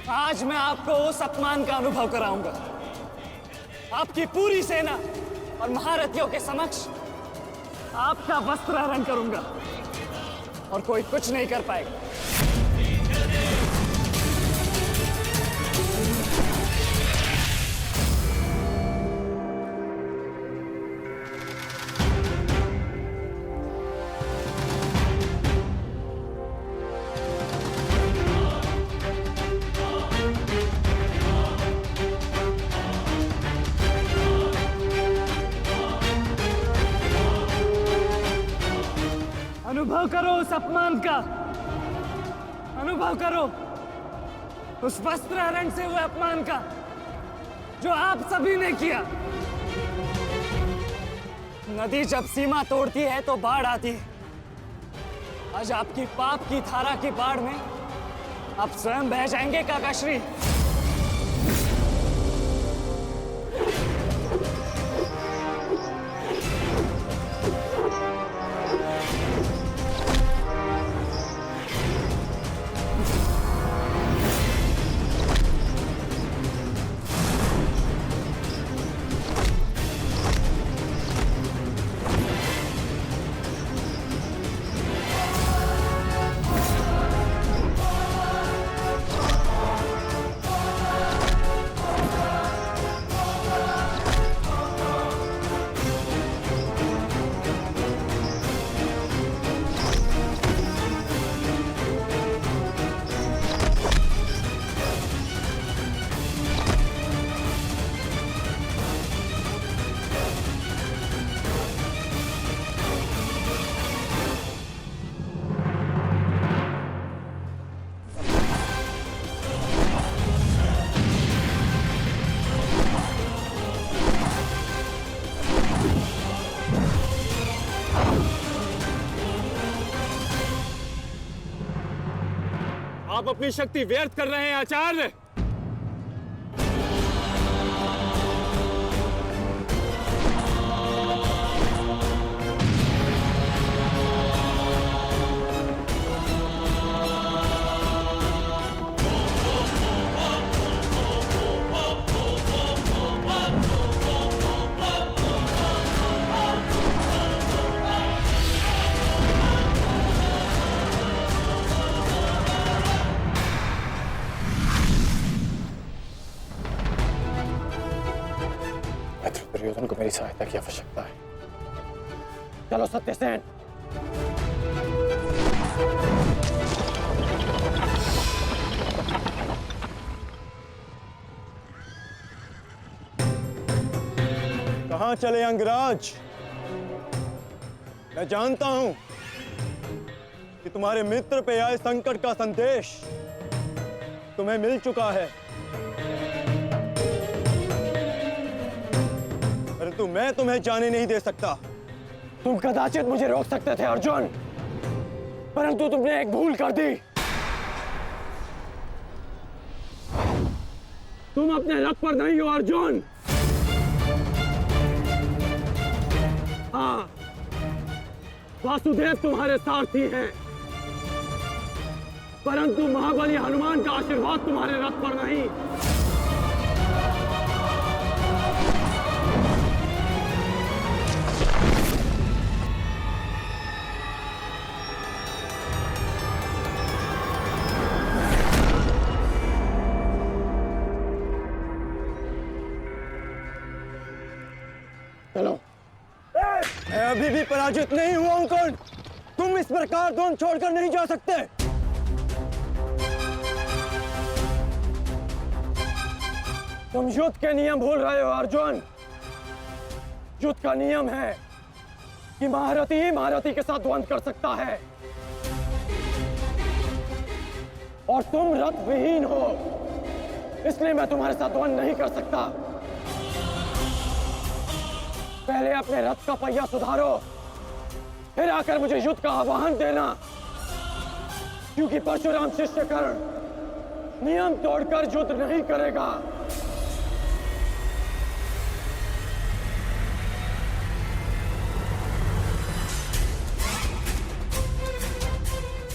आज मैं आपको उस अपमान का अनुभव कराऊंगा। आपकी पूरी सेना और महारथियों के समक्ष आपका वस्त्राहरण करूंगा और कोई कुछ नहीं कर पाएगा। अनुभव करो उस अपमान का, अनुभव करो उस वस्त्राहरण से हुए अपमान का जो आप सभी ने किया। नदी जब सीमा तोड़ती है तो बाढ़ आती है। आज आपकी पाप की धारा की बाढ़ में आप स्वयं बह जाएंगे काकाश्री। आप अपनी शक्ति व्यर्थ कर रहे हैं आचार्य। दुर्योधन को मेरी सहायता की आवश्यकता है। चलो सत्यसेन। कहां चले अंगराज? मैं जानता हूं कि तुम्हारे मित्र पे आए संकट का संदेश तुम्हें मिल चुका है, परंतु मैं तुम्हें जाने नहीं दे सकता। तुम कदाचित मुझे रोक सकते थे अर्जुन, परंतु तुमने एक भूल कर दी। तुम अपने रथ पर नहीं हो अर्जुन। हाँ, वासुदेव तुम्हारे सारथी हैं, परंतु महाबली हनुमान का आशीर्वाद तुम्हारे रथ पर नहीं। चलो। मैं अभी भी पराजित नहीं हुआ हूं कर्ण। तुम इस प्रकार द्रोण छोड़कर नहीं जा सकते। तुम युद्ध के नियम भूल रहे हो अर्जुन। युद्ध का नियम है कि महारथी ही महारथी के साथ द्वंद्व कर सकता है, और तुम रथ विहीन हो, इसलिए मैं तुम्हारे साथ द्वंद्व नहीं कर सकता। पहले अपने रथ का पहिया सुधारो, फिर आकर मुझे युद्ध का आह्वान देना, क्योंकि परशुराम शिष्य कर्ण नियम तोड़कर युद्ध नहीं करेगा।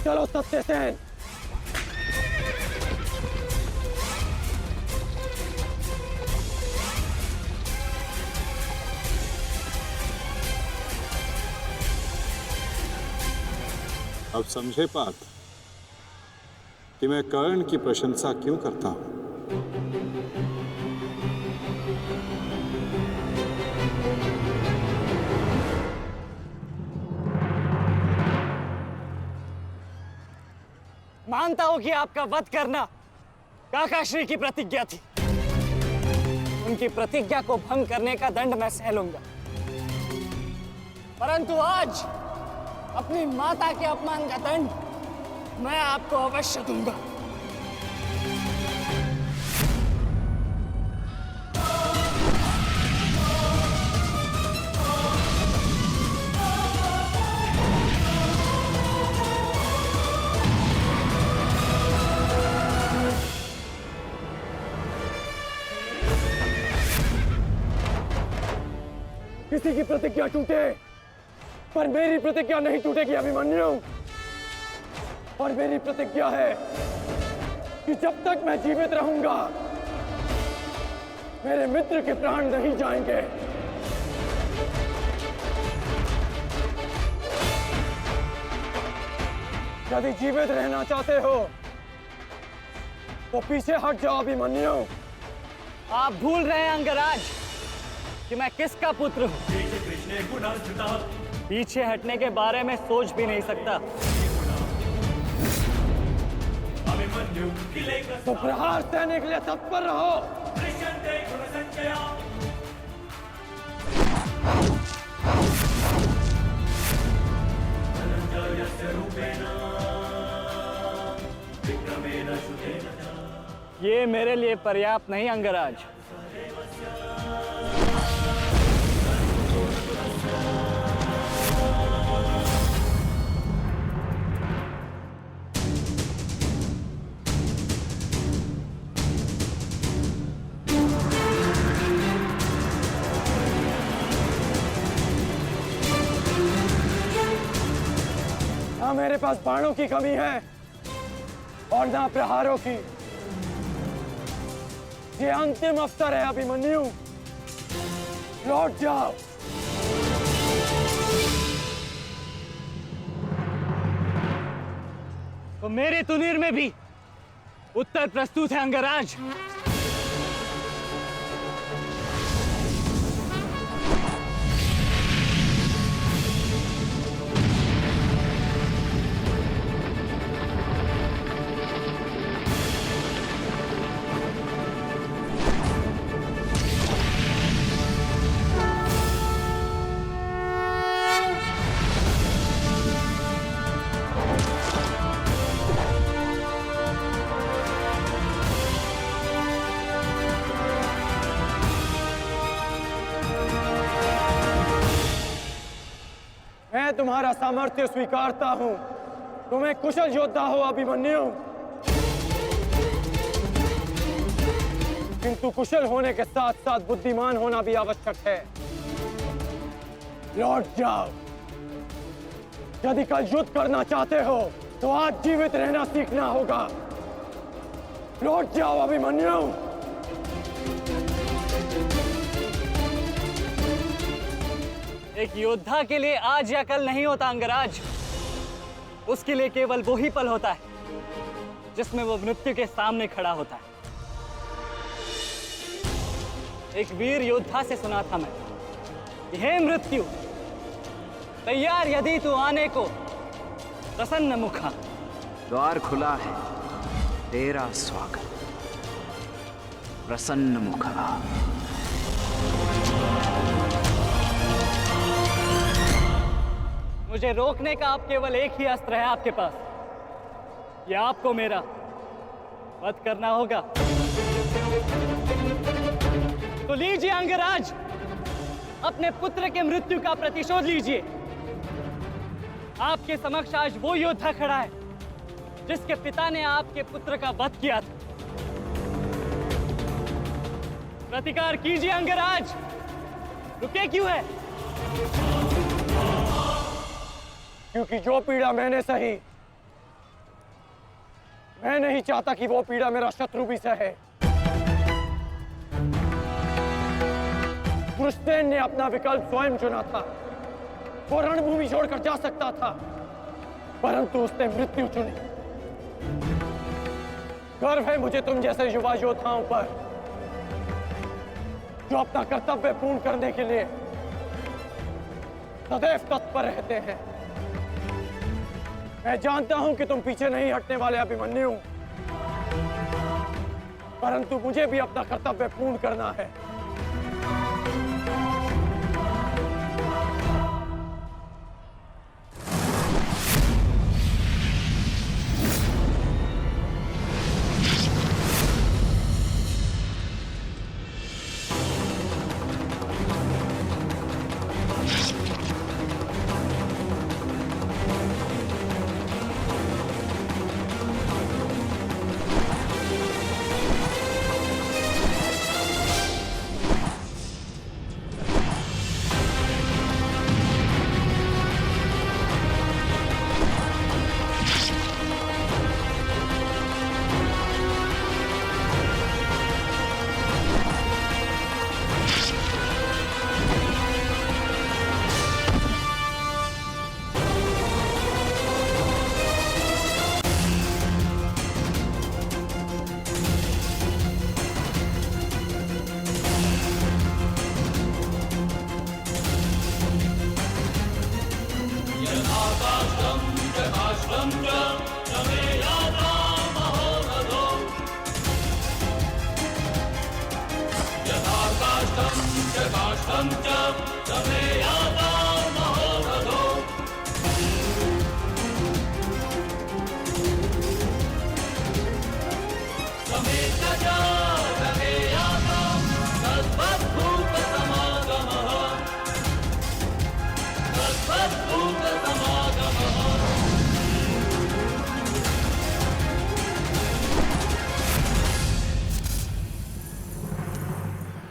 चलो सत्यसेन। अब समझे पार्थ कि मैं कर्ण की प्रशंसा क्यों करता हूं। मानता हूं कि आपका वध करना काकाश्री की प्रतिज्ञा थी। उनकी प्रतिज्ञा को भंग करने का दंड मैं सह लूंगा, परंतु आज अपनी माता के अपमान का दंड मैं आपको अवश्य दूंगा। किसी की प्रतिज्ञा टूटे पर मेरी प्रतिज्ञा नहीं टूटेगी अभिमन्यु। और मेरी प्रतिज्ञा है कि जब तक मैं जीवित रहूंगा मेरे मित्र के प्राण नहीं जाएंगे। यदि जीवित रहना चाहते हो तो पीछे हट जाओ अभिमन्यु। आप भूल रहे हैं अंगराज कि मैं किसका पुत्र हूं। पीछे हटने के बारे में सोच भी नहीं सकता। तो प्रहार सहने के लिए तत्पर रहो। ये मेरे लिए पर्याप्त नहीं अंगराज। ना मेरे पास बाणों की कमी है और ना प्रहारों की। ये अंतिम अवसर है अभिमन्यु, लौट जाओ। तो मेरे तुनीर में भी उत्तर प्रस्तुत है अंगराज। मैं तुम्हारा सामर्थ्य स्वीकारता हूं। तुम्हें कुशल योद्धा हो अभिमन्यु, किंतु कुशल होने के साथ साथ बुद्धिमान होना भी आवश्यक है। लौट जाओ। यदि कल युद्ध करना चाहते हो तो आज जीवित रहना सीखना होगा। लौट जाओ अभिमन्यु। एक योद्धा के लिए आज या कल नहीं होता अंगराज। उसके लिए केवल वो ही पल होता है जिसमें वो मृत्यु के सामने खड़ा होता है। एक वीर योद्धा से सुना था मैं, हे मृत्यु, तैयार यदि तू आने को प्रसन्न मुखा। द्वार खुला है, तेरा स्वागत प्रसन्न मुखा। मुझे रोकने का अब केवल एक ही अस्त्र है आपके पास। ये आपको मेरा वध करना होगा। तो लीजिए अंगराज, अपने पुत्र के मृत्यु का प्रतिशोध लीजिए। आपके समक्ष आज वो योद्धा खड़ा है जिसके पिता ने आपके पुत्र का वध किया था। प्रतिकार कीजिए अंगराज, रुके क्यों है? क्योंकि जो पीड़ा मैंने सही, मैं नहीं चाहता कि वो पीड़ा मेरा शत्रु भी सहे। कृष्ण ने अपना विकल्प स्वयं चुना था। वो रणभूमि छोड़कर जा सकता था, परंतु उसने मृत्यु चुनी। गर्व है मुझे तुम जैसे युवा योद्धाओं पर, जो अपना कर्तव्य पूर्ण करने के लिए सदैव तत्पर रहते हैं। मैं जानता हूं कि तुम पीछे नहीं हटने वाले अभिमन्यु, परंतु मुझे भी अपना कर्तव्य पूर्ण करना है।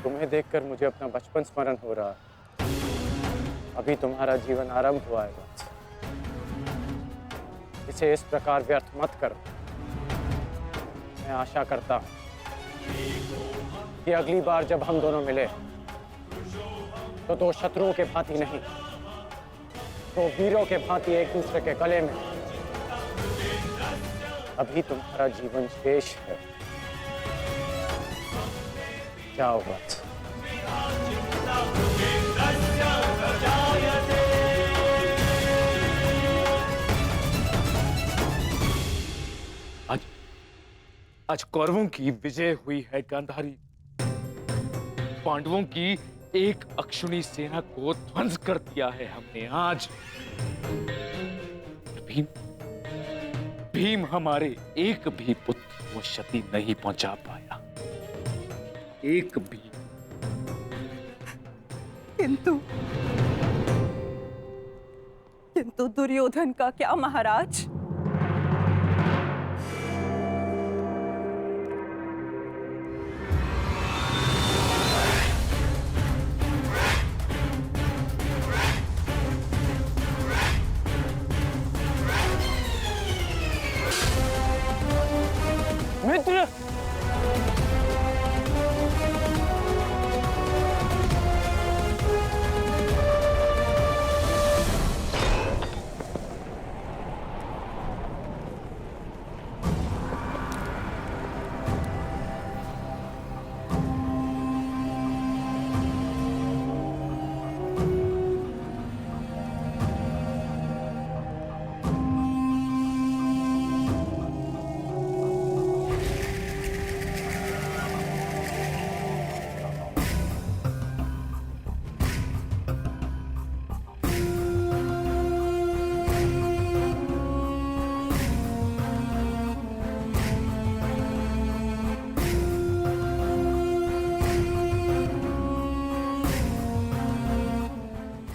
तुम्हें देखकर मुझे अपना बचपन स्मरण हो रहा है। अभी तुम्हारा जीवन आरंभ हुआ है वत्स। इसे इस प्रकार व्यर्थ मत करो। मैं आशा करता हूं कि अगली बार जब हम दोनों मिले तो दो शत्रुओं के भांति नहीं, तो वीरों के भांति एक दूसरे के गले में। अभी तुम्हारा जीवन शेष है। जाओ वत्स। आज कौरवों की विजय हुई है गांधारी। पांडवों की एक अक्षुणी सेना को ध्वंस कर दिया है हमने आज। भीम हमारे एक भी पुत्र को क्षति नहीं पहुंचा पाया, एक भी। किंतु दुर्योधन का क्या महाराज? मित्र,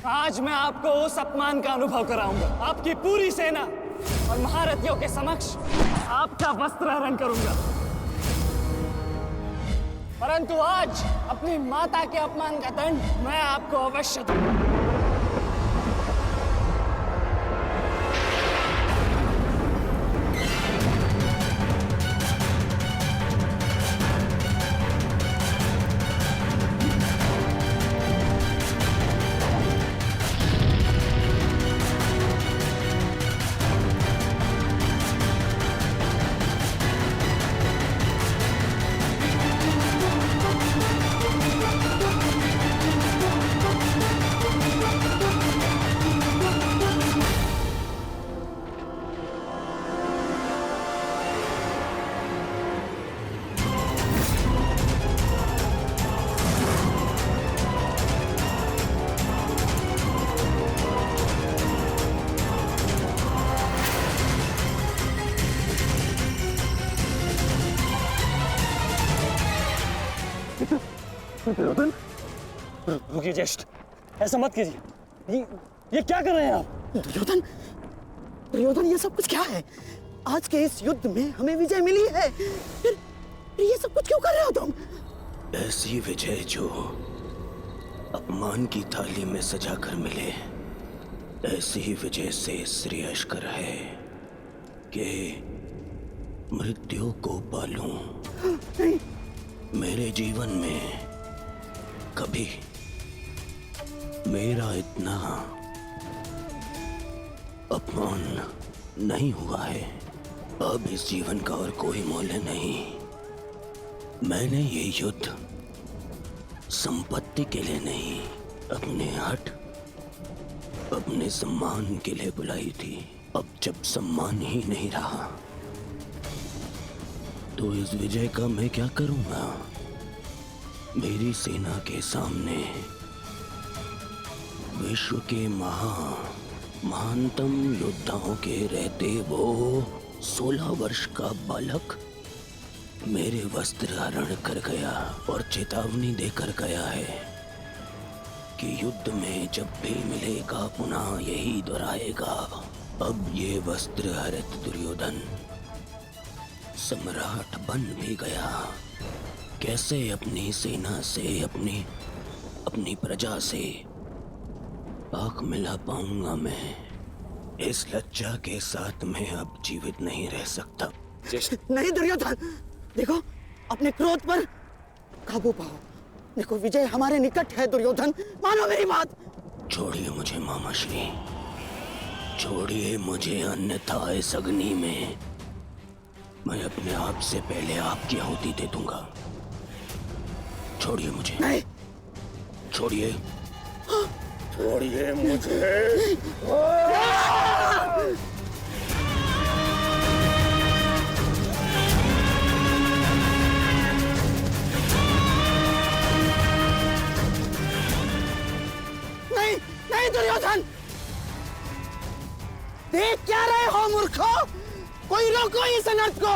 आज मैं आपको उस अपमान का अनुभव कराऊंगा। आपकी पूरी सेना और महारथियों के समक्ष आपका वस्त्राहरण करूंगा। परंतु आज अपनी माता के अपमान का दंड मैं आपको अवश्य दूंगा। दुर्योधन, रुकिए ज्येष्ठ, ऐसा मत कीजिए। ये क्या कर रहे हैं आप? दुर्योधन, दुर्योधन, ये सब कुछ क्या है? आज के इस युद्ध में हमें विजय मिली है, फिर ये सब कुछ क्यों कर रहे हो तुम? ऐसी विजय जो अपमान की थाली में सजा कर मिले, ऐसी ही विजय से श्रेयस्कर है कि मृत्यु को पालूं। नहीं। मेरे जीवन में कभी मेरा इतना अपमान नहीं हुआ है। अब इस जीवन का और कोई मूल्य नहीं। मैंने ये युद्ध संपत्ति के लिए नहीं, अपने हट, अपने सम्मान के लिए बुलाई थी। अब जब सम्मान ही नहीं रहा तो इस विजय का मैं क्या करूंगा? मेरी सेना के सामने विश्व के महानतम योद्धाओं के रहते वो 16 वर्ष का बालक मेरे वस्त्र हरण कर गया और चेतावनी देकर गया है कि युद्ध में जब भी मिलेगा पुनः यही दोहराएगा। अब ये वस्त्र हरित दुर्योधन सम्राट बन भी गया। कैसे अपनी सेना से, अपनी प्रजा से आंख मिला पाऊंगा मैं? इस लज्जा के साथ मैं अब जीवित नहीं रह सकता। नहीं दुर्योधन, देखो अपने क्रोध पर काबू पाओ। देखो विजय हमारे निकट है दुर्योधन, मानो मेरी बात। छोड़िए मुझे मामाश्री, छोड़िए मुझे, अन्यथा इस अग्नि में मैं अपने आप से पहले आपकी आहुति दे दूंगा। छोड़िए मुझे। नहीं। छोड़िए। छोड़िए मुझे। नहीं, नहीं दुर्योधन, देख क्या रहे हो मूर्खों? कोई रोको इस अनर्थ को।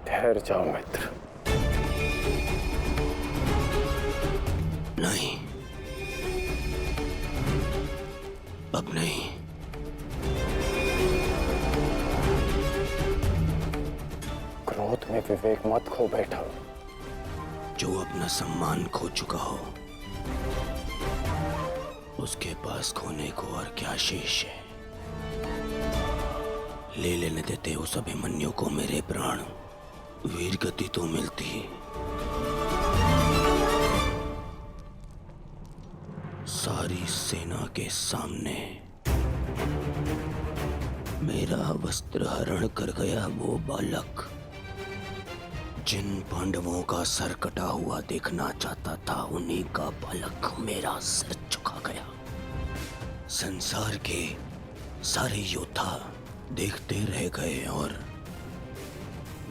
ठहर जाओ मित्र। नहीं, अब नहीं। क्रोध में विवेक मत खो बैठा। जो अपना सम्मान खो चुका हो उसके पास खोने को और क्या शेष है? ले लेने देते उस अभिमन्यु को मेरे प्राण, वीर गति तो मिलती। सारी सेना के सामने मेरा वस्त्र हरण कर गया वो बालक, जिन पांडवों का सर कटा हुआ देखना चाहता था, उन्हीं का बालक मेरा सर झुका गया। संसार के सारे योद्धा देखते रह गए और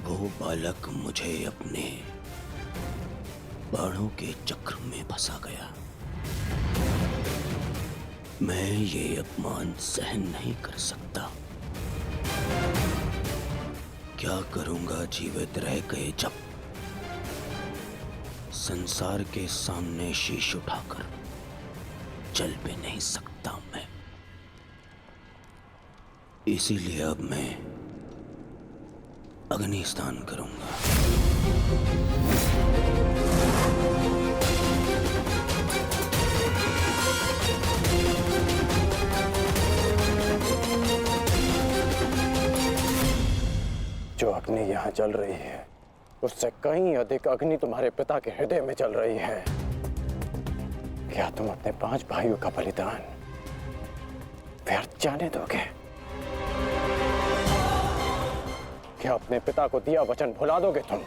वो बालक मुझे अपने बाणों के चक्र में फंसा गया। मैं ये अपमान सहन नहीं कर सकता। क्या करूंगा जीवित रह गए जब संसार के सामने शीश उठाकर चल भी नहीं सकता मैं। इसीलिए अब मैं अग्नि स्नान करूंगा। जो अग्नि यहाँ जल रही है उससे कहीं अधिक अग्नि तुम्हारे पिता के हृदय में जल रही है। क्या तुम अपने 5 भाइयों का बलिदान व्यर्थ जाने दोगे? क्या अपने पिता को दिया वचन भुला दोगे तुम?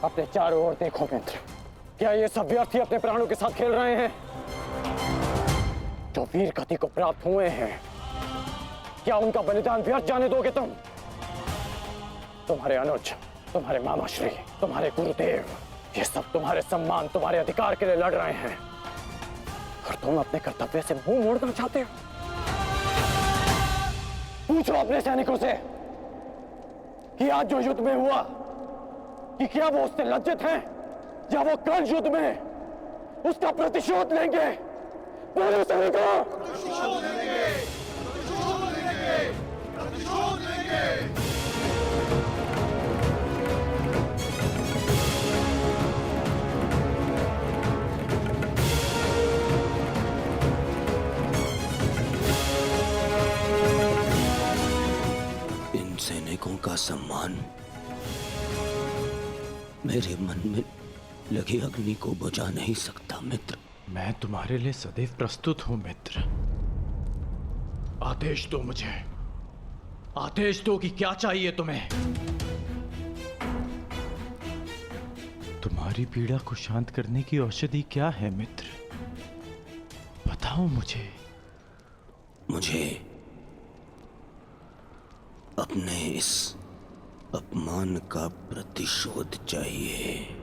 अपने चारों ओर देखो मित्र, क्या ये सब व्यर्थी अपने प्राणों के साथ खेल रहे हैं? जो वीर गति को प्राप्त हुए हैं, क्या उनका बलिदान व्यर्थ जाने दोगे तुम? तुम्हारे अनुज, तुम्हारे मामाश्री, तुम्हारे गुरुदेव, ये सब तुम्हारे सम्मान, तुम्हारे अधिकार के लिए लड़ रहे हैं, और तुम अपने कर्तव्य से मुंह मोड़ना चाहते हो? पूछो अपने सैनिकों से कि आज जो युद्ध में हुआ, कि क्या वो उससे लज्जित हैं, या वो कल युद्ध में उसका प्रतिशोध लेंगे? बोलो सैनिकों! प्रतिशोध लेंगे! प्रतिशोध लेंगे! प्रतिशोध लेंगे! इन सैनिकों का सम्मान मेरे मन में लगी अग्नि को बुझा नहीं सकता मित्र। मैं तुम्हारे लिए सदैव प्रस्तुत हूं मित्र। आदेश दो मुझे, आदेश दो कि क्या चाहिए तुम्हें। तुम्हारी पीड़ा को शांत करने की औषधि क्या है मित्र? बताओ मुझे। मुझे अपने इस अपमान का प्रतिशोध चाहिए।